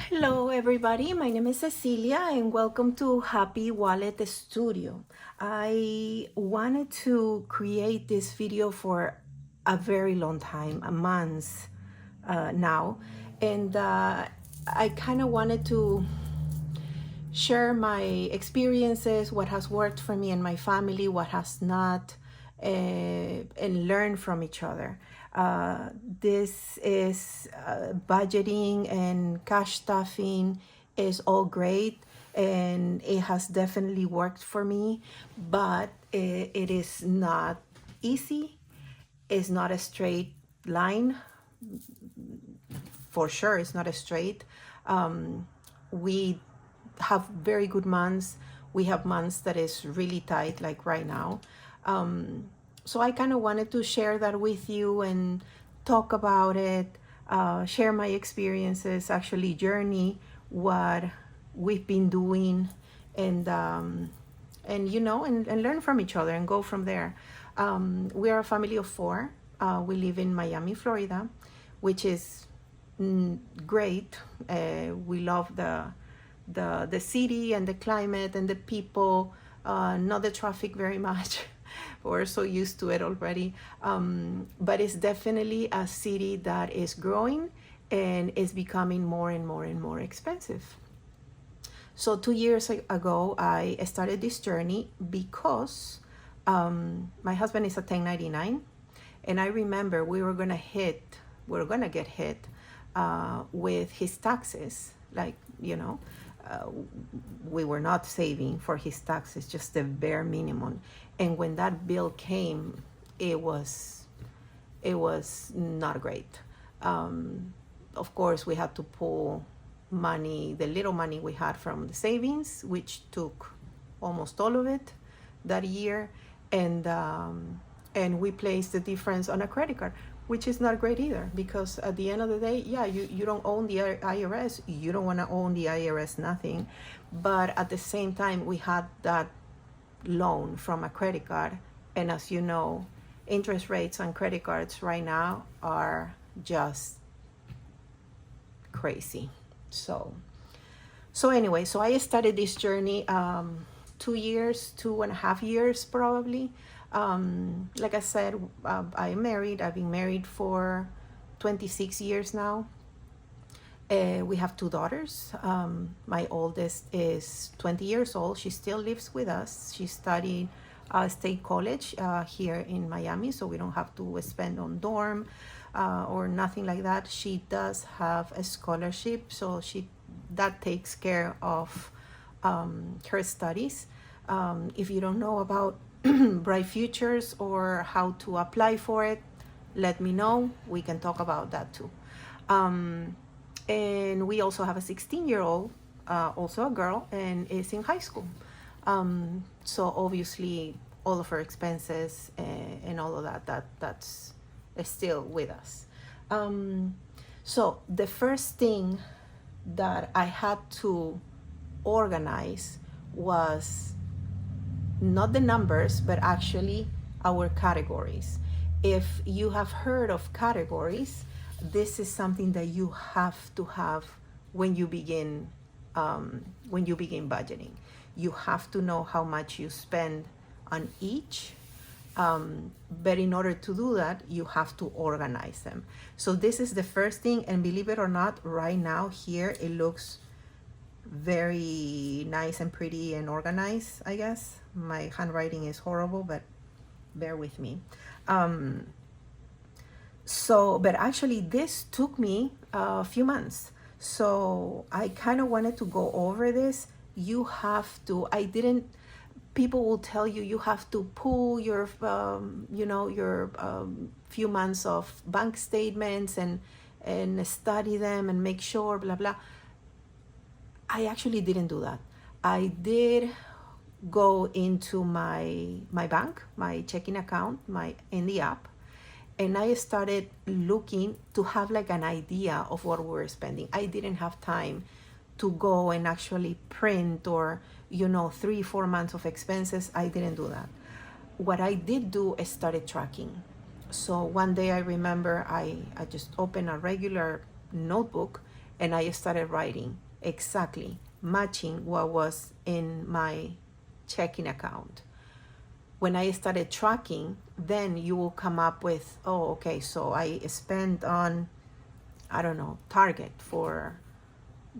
Hello everybody, my name is Cecilia and welcome to Happy Wallet Studio. I wanted to create this video for a very long time, a month now, and I kind of wanted to share my experiences, what has worked for me and my family, what has not, and learn from each other. This is budgeting and cash stuffing is all great, and it has definitely worked for me, but it is not easy. It's not a straight line. For sure, it's not a straight. We have very good months. We have months that is really tight, like right now. So I kind of wanted to share that with you and talk about it, share my experiences, actually journey what we've been doing, and and learn from each other and go from there. We are a family of four. We live in Miami, Florida, which is great. We love the city and the climate and the people, not the traffic very much. We're so used to it already. But it's definitely a city that is growing and is becoming more and more and more expensive. So 2 years ago, I started this journey because my husband is a 1099, and I remember we were gonna get hit with his taxes. Like, we were not saving for his taxes, just the bare minimum. And when that bill came, it was not great. Of course, we had to pull money, the little money we had from the savings, which took almost all of it that year, and we placed the difference on a credit card, which is not great either, because at the end of the day, yeah, you don't own the IRS. You don't want to own the IRS, nothing. But at the same time, we had that loan from a credit card. And as you know, interest rates on credit cards right now are just crazy. So anyway, so I started this journey 2.5 years probably. Like I said, I'm married. I've been married for 26 years now. We have two daughters. My oldest is 20 years old. She still lives with us. She studied state college here in Miami, so we don't have to spend on dorm or nothing like that. She does have a scholarship, so that takes care of her studies. If you don't know about Bright Futures or how to apply for it, let me know. We can talk about that too. And we also have a 16-year-old, also a girl, and is in high school. So obviously all of her expenses and all of that's still with us. So the first thing that I had to organize was not the numbers, but actually our categories. If you have heard of categories, this is something that you have to have when you begin budgeting. You have to know how much you spend on each. But in order to do that, you have to organize them. So this is the first thing, and believe it or not, right now here it looks very nice and pretty and organized, I guess. My handwriting is horrible, but bear with me. But actually this took me a few months. So I kind of wanted to go over this. You have to, people will tell you, you have to pull your, your few months of bank statements and study them and make sure, blah, blah. I actually didn't do that. I did go into my bank, my checking account, in the app, and I started looking to have like an idea of what we were spending. I didn't have time to go and actually print or 3-4 months of expenses. I didn't do that. What I did do is started tracking. So one day I remember I just opened a regular notebook and I started writing exactly matching what was in my checking account. When I started tracking, then you will come up with, oh, okay, so I spent on, I don't know, Target for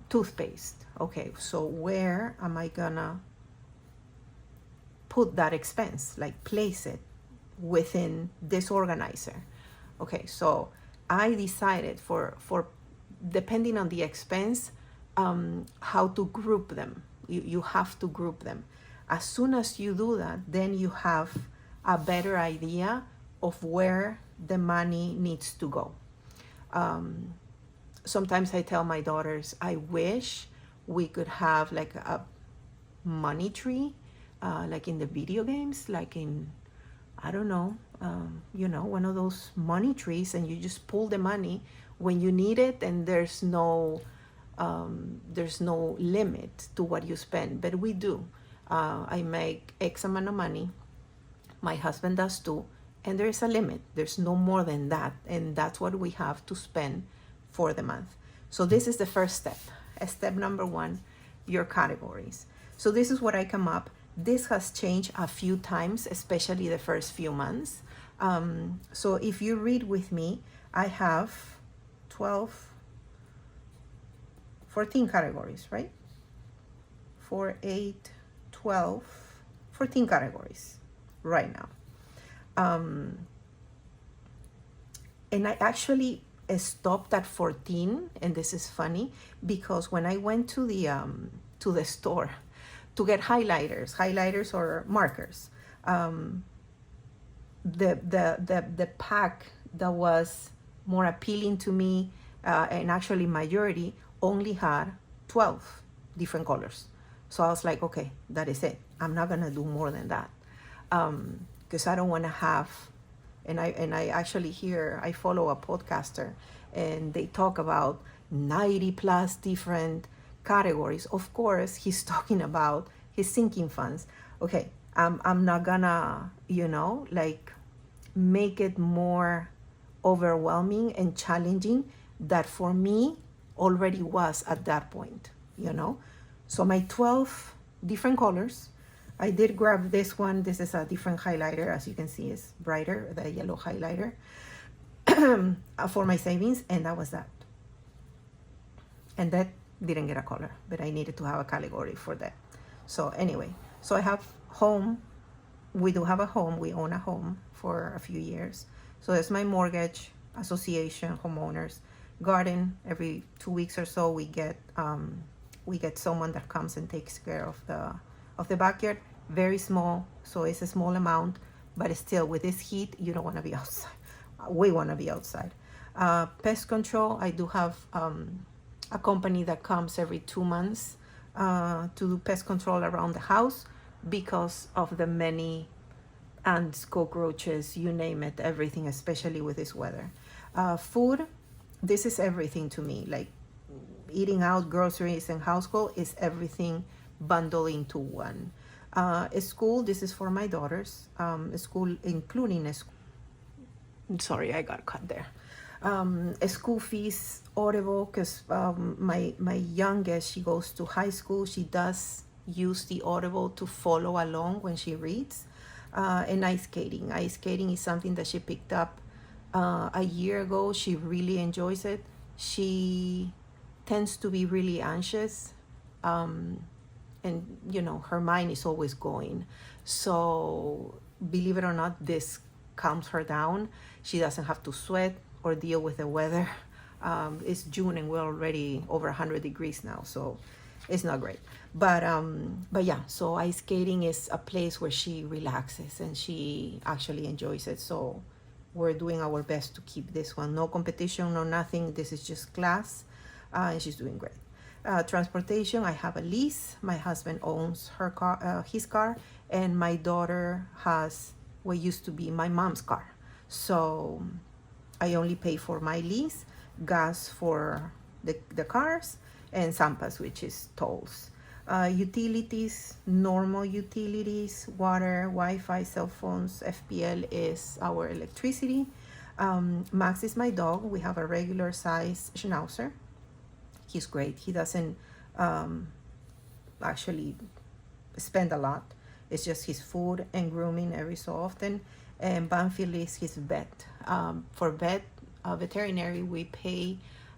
toothpaste. Okay, so where am I gonna put that expense? Like place it within this organizer. Okay, so I decided for depending on the expense, how to group them. You have to group them. As soon as you do that, then you have a better idea of where the money needs to go. Sometimes I tell my daughters, I wish we could have like a money tree, like in the video games, like in, I don't know, one of those money trees, and you just pull the money when you need it, and there's no limit to what you spend. But we do. I make X amount of money. My husband does too, and there is a limit. There's no more than that, and that's what we have to spend for the month. So this is the first step. Step number 1, your categories. So this is what I come up. This has changed a few times, especially the first few months. So if you read with me, I have 14 categories, right? 4, 8, 12, 14 categories right now. And I actually stopped at 14, and this is funny because when I went to the store to get highlighters or markers, the pack that was more appealing to me, and actually majority, only had 12 different colors. So I was like, okay, that is it. I'm not gonna do more than that, because I don't want to have. And I actually I follow a podcaster, and they talk about 90 plus different categories. Of course, he's talking about his sinking funds. Okay, I'm not gonna, like make it more overwhelming and challenging that for me already was at that point, So my 12 different colors. I did grab this one. This is a different highlighter. As you can see, it's brighter, the yellow highlighter for my savings, and that was that. And that didn't get a color, but I needed to have a category for that. So anyway, so I have home. We do have a home. We own a home for a few years. So there's my mortgage, association, homeowners, garden. Every 2 weeks or so, we get someone that comes and takes care of the backyard. Very small, so it's a small amount, but still with this heat, you don't want to be outside. We want to be outside. Pest control, I do have a company that comes every 2 months to do pest control around the house because of the many ants, cockroaches, you name it, everything, especially with this weather. Food, this is everything to me. Like eating out, groceries, and household is everything bundled into one. School, this is for my daughters. School, including a school. Sorry, I got cut there. School fees, Audible, because my youngest, she goes to high school. She does use the Audible to follow along when she reads. And ice skating. Ice skating is something that she picked up a year ago. She really enjoys it. She tends to be really anxious, and her mind is always going. So believe it or not, this calms her down. She doesn't have to sweat or deal with the weather. It's June and we're already over 100 degrees now, so it's not great. But yeah, so ice skating is a place where she relaxes and she actually enjoys it. So we're doing our best to keep this one. No competition, no nothing. This is just class, and she's doing great. Transportation, I have a lease. My husband owns his car, and my daughter has what used to be my mom's car. So I only pay for my lease, gas for the cars, and Sampas, which is tolls. Utilities, normal utilities, water, Wi-Fi, cell phones. FPL is our electricity. Max is my dog. We have a regular size schnauzer. He's great. He doesn't actually spend a lot. It's just his food and grooming every so often. And Banfield is his vet. For veterinary, we pay,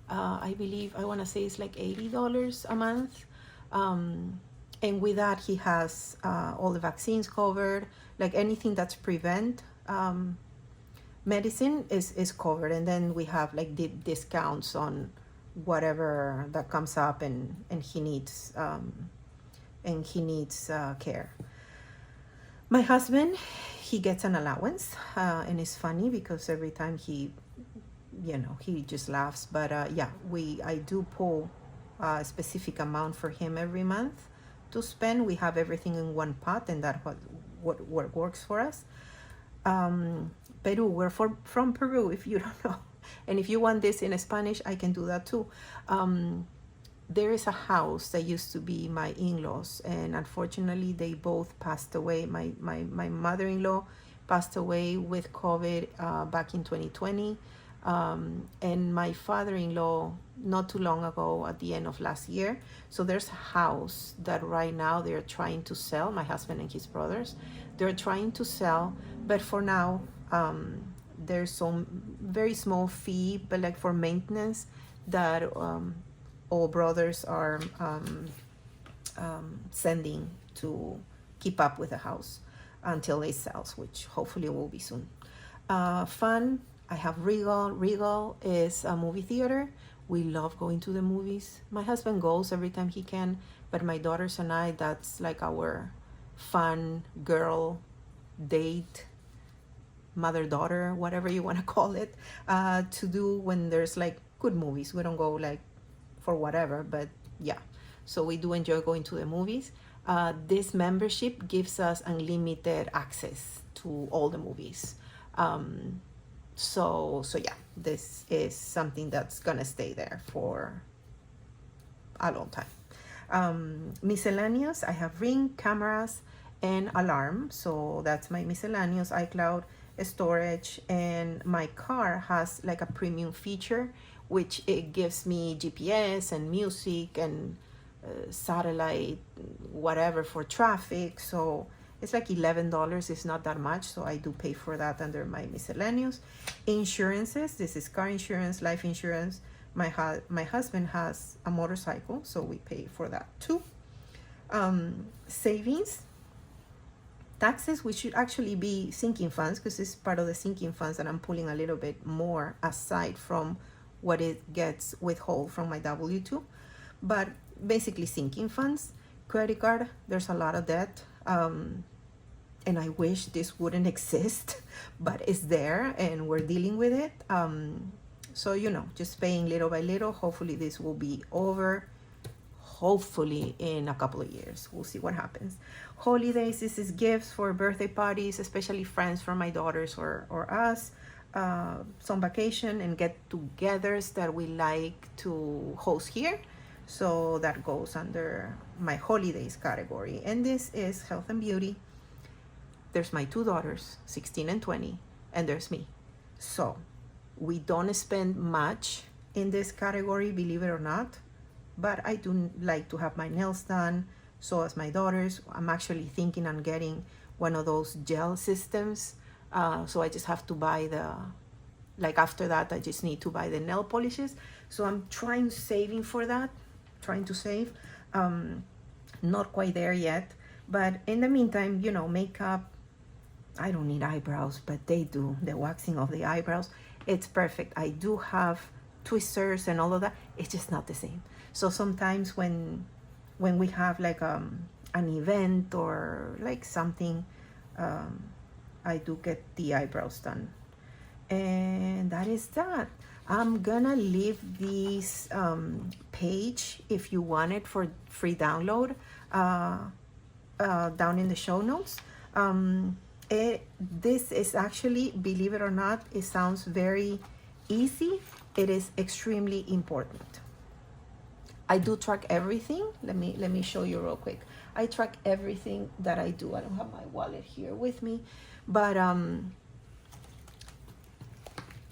I believe, I want to say it's like $80 a month. And with that, he has all the vaccines covered, like anything that's prevent medicine is covered. And then we have like discounts on whatever that comes up and he needs care. My husband, he gets an allowance, and it's funny because every time he just laughs. But I do pull a specific amount for him every month to spend. We have everything in one pot, and that's what works for us. Peru, we're from Peru, if you don't know. And if you want this in Spanish, I can do that too. There is a house that used to be my in-laws, and unfortunately they both passed away. My mother-in-law passed away with COVID back in 2020, and my father-in-law not too long ago at the end of last year. So there's a house that right now they're trying to sell, my husband and his brothers. They're trying to sell, but for now there's some very small fee, but like for maintenance that all brothers are sending to keep up with the house until it sells, which hopefully will be soon. Fun, I have Regal. Regal is a movie theater. We love going to the movies. My husband goes every time he can, but my daughters and I, that's like our fun girl date, mother-daughter, whatever you want to call it, to do when there's like good movies. We don't go like for whatever, but yeah, so we do enjoy going to the movies. This membership gives us unlimited access to all the movies. So yeah, this is something that's gonna stay there for a long time. Miscellaneous, I have Ring, cameras, and alarm. So that's my miscellaneous, iCloud, storage, and my car has like a premium feature, which it gives me GPS and music and satellite, whatever for traffic. So it's like $11. It's not that much, so I do pay for that under my miscellaneous. Insurances, this is car insurance, life insurance. My husband has a motorcycle, so we pay for that too. Savings, taxes, we should actually be sinking funds, because it's part of the sinking funds that I'm pulling a little bit more aside from what it gets withhold from my W-2. But basically sinking funds. Credit card, there's a lot of debt, and I wish this wouldn't exist, but it's there and we're dealing with it. So just paying little by little. Hopefully this will be over, hopefully in a couple of years. We'll see what happens. Holidays, this is gifts for birthday parties, especially friends from my daughters or us. Some vacation and get-togethers that we like to host here. So that goes under my holidays category. And this is health and beauty. There's my two daughters, 16 and 20, and there's me. So we don't spend much in this category, believe it or not, but I do like to have my nails done. So as my daughters, I'm actually thinking on getting one of those gel systems. So I just have to buy after that, I just need to buy the nail polishes. So I'm saving for that, trying to save. Not quite there yet, but in the meantime, makeup, I don't need eyebrows, but they do. The waxing of the eyebrows, it's perfect. I do have twisters and all of that. It's just not the same. So sometimes when we have like an event or like something, I do get the eyebrows done. And that is that. I'm gonna leave this page if you want it for free download down in the show notes. This is actually, believe it or not, it sounds very easy. It is extremely important. I do track everything. Let me show you real quick. I track everything that I do. I don't have my wallet here with me, but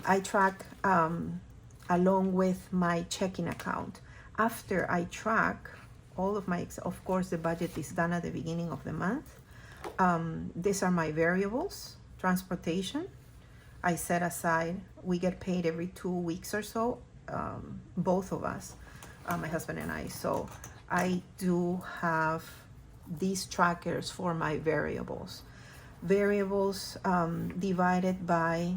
I track along with my checking account. After I track all of my, of course, the budget is done at the beginning of the month. These are my variables. Transportation, I set aside, we get paid every 2 weeks or so, both of us, my husband and I. So I do have these trackers for my variables. Variables divided by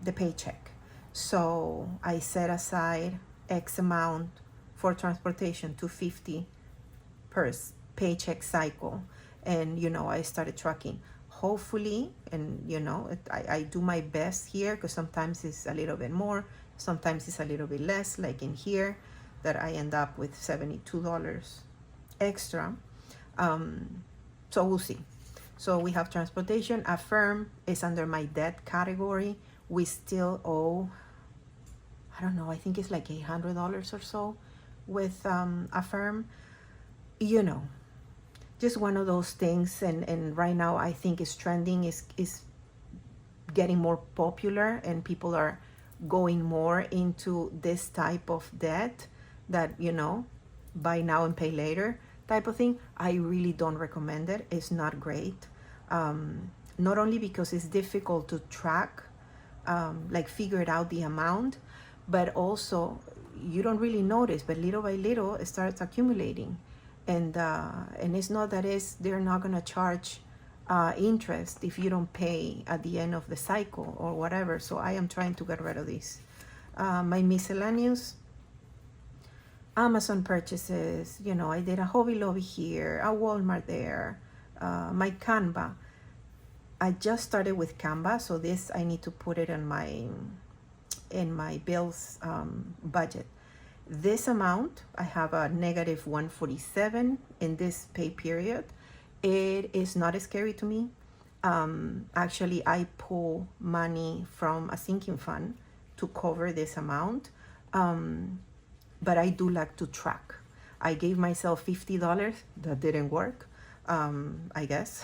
the paycheck. So I set aside X amount for transportation, 250 per paycheck cycle. And I started tracking. Hopefully, and I do my best here, because sometimes it's a little bit more, sometimes it's a little bit less, like in here, that I end up with $72 extra. So we'll see. So we have transportation. Affirm is under my debt category. We still owe, I don't know, I think it's like $800 or so with Affirm. Just one of those things. And right now I think it's trending, is getting more popular, and people are going more into this type of debt that, buy now and pay later type of thing. I really don't recommend it. It's not great. Not only because it's difficult to track, like figure it out the amount, but also you don't really notice, but little by little it starts accumulating. And it's not that they're not gonna charge interest if you don't pay at the end of the cycle or whatever. So I am trying to get rid of these. My miscellaneous, Amazon purchases, I did a Hobby Lobby here, a Walmart there, my Canva. I just started with Canva, so this I need to put it in my bills budget. This amount, I have a negative 147 in this pay period. It is not scary to me. Actually, I pull money from a sinking fund to cover this amount. But I do like to track. I gave myself $50. That didn't work, I guess.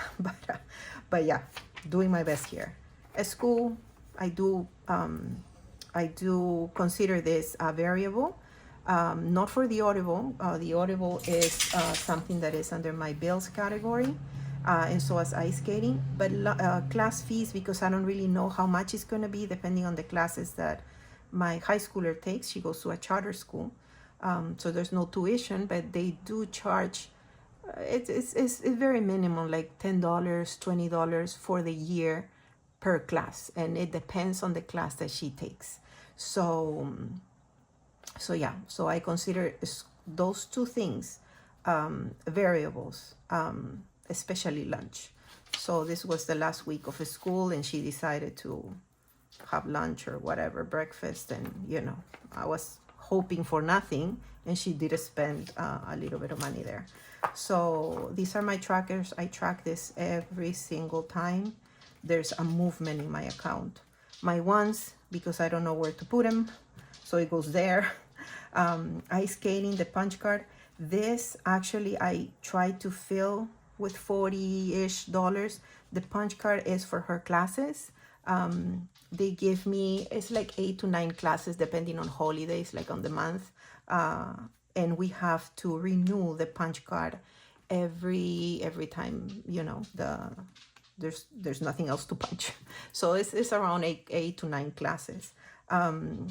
But yeah, doing my best here. At school, I do consider this a variable. Not for the Audible. The Audible is something that is under my bills category, and so as ice skating. But class fees, because I don't really know how much it's going to be depending on the classes that my high schooler takes. She goes to a charter school, so there's no tuition, but they do charge. It's very minimum, like $10, $20 for the year per class, and it depends on the class that she takes. So yeah, so I consider those two things variables, especially lunch. So this was the last week of school, and she decided to have lunch or whatever, breakfast, and I was hoping for nothing, and she did spend a little bit of money there. So these are my trackers. I track this every single time there's a movement in my account. My ones, because I don't know where to put them, so it goes there. Ice skating, the punch card. This actually I tried to fill with $40-ish. The punch card is for her classes. They give me, it's like 8 to 9 classes depending on holidays, like on the month. And we have to renew the punch card every time, there's nothing else to punch. So it's around 8 to 9 classes.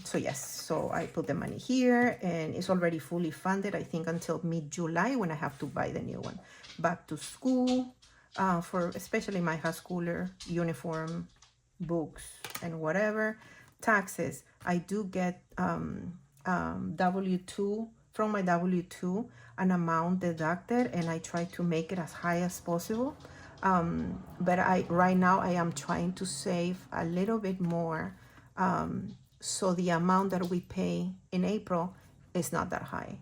So yes, so I put the money here, and it's already fully funded, I think, until mid-July, when I have to buy the new one. Back to school, for especially my high schooler, uniform, books, and whatever. Taxes, I do get W-2, from my W-2, an amount deducted, and I try to make it as high as possible. But right now I am trying to save a little bit more, so the amount that we pay in April is not that high.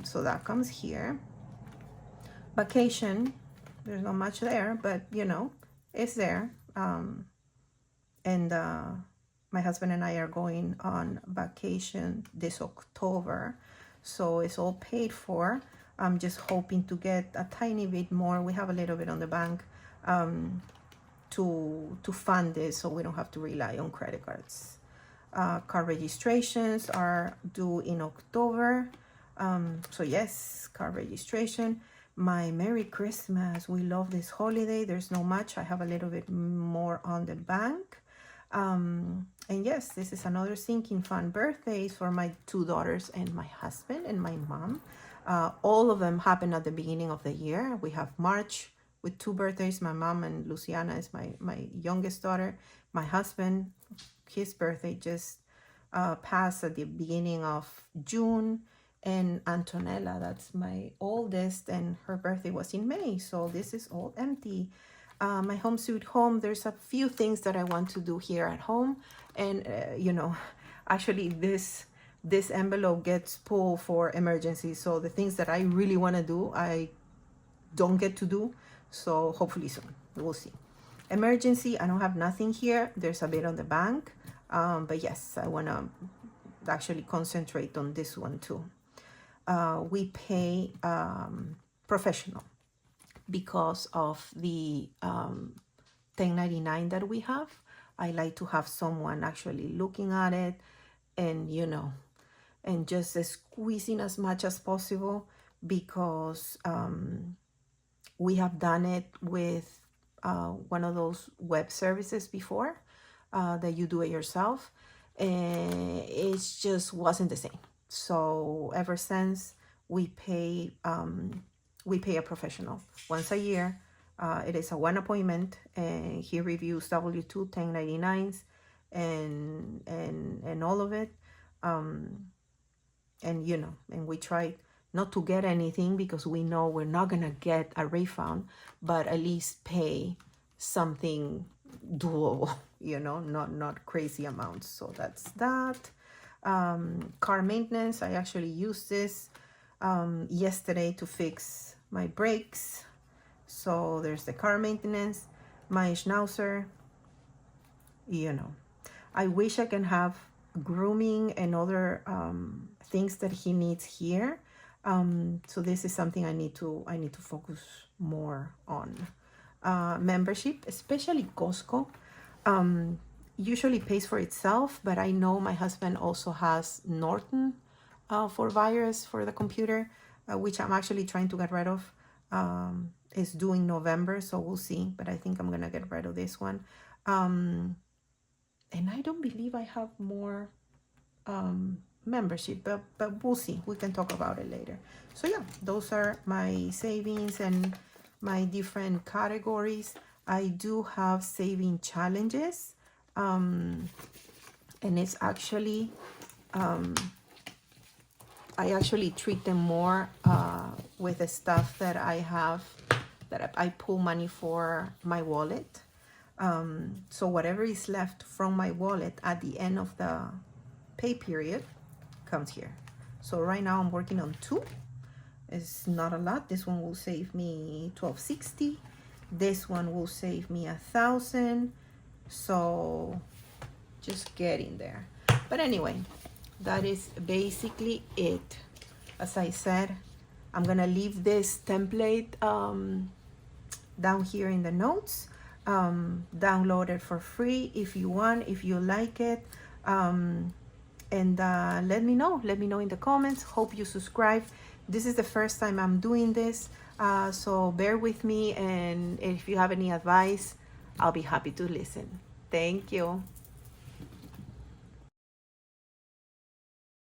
So that comes here. Vacation, there's not much there, but it's there. And my husband and I are going on vacation this October, so it's all paid for. I'm just hoping to get a tiny bit more. We have a little bit on the bank to fund this, so we don't have to rely on credit cards. Car registrations are due in October. So yes, car registration. My Merry Christmas. We love this holiday. There's no much. I have a little bit more on the bank. And yes, this is another sinking fun birthdays for my two daughters and my husband and my mom. All of them happen at the beginning of the year. We have March with two birthdays. My mom and Luciana is my youngest daughter. My husband, his birthday just passed at the beginning of June. And Antonella, that's my oldest, and her birthday was in May. So this is all empty. My home sweet home, there's a few things that I want to do here at home. And, actually this envelope gets pulled for emergencies. So the things that I really want to do, I don't get to do. So hopefully soon, we'll see. Emergency, I don't have nothing here. There's a bit on the bank. But yes, I want to actually concentrate on this one too. We pay professional because of the 1099 that we have. I like to have someone actually looking at it and, and just squeezing as much as possible, because we have done it with one of those web services before, that you do it yourself, and it just wasn't the same. So ever since, we pay a professional once a year. It is a one appointment, and he reviews W-2, 1099s, and all of it. And and we try not to get anything, because we know we're not gonna get a refund, but at least pay something doable, not crazy amounts. So that's that. Car maintenance, I actually used this yesterday to fix my brakes. So there's the car maintenance. My schnauzer, I wish I can have grooming and other things that he needs here. So this is something I need to focus more on. Membership, especially Costco, usually pays for itself, but I know my husband also has Norton for virus for the computer, which I'm actually trying to get rid of. It's due in November, so we'll see, but I think I'm gonna get rid of this one. And I don't believe I have more membership, but we'll see. We can talk about it later. So yeah, those are my savings and my different categories. I do have saving challenges, and it's actually I actually treat them more with the stuff that I have, that I pull money for my wallet. So whatever is left from my wallet at the end of the pay period comes here. So right now I'm working on 2. It's not a lot. This one will save me $12.60. This one will save me $1,000. So just getting there. But anyway, that is basically it. As I said, I'm gonna leave this template down here in the notes. Download it for free if you want, if you like it. And let me know in the comments. Hope you subscribe. This is the first time I'm doing this, so bear with me, and if you have any advice, I'll be happy to listen. Thank you.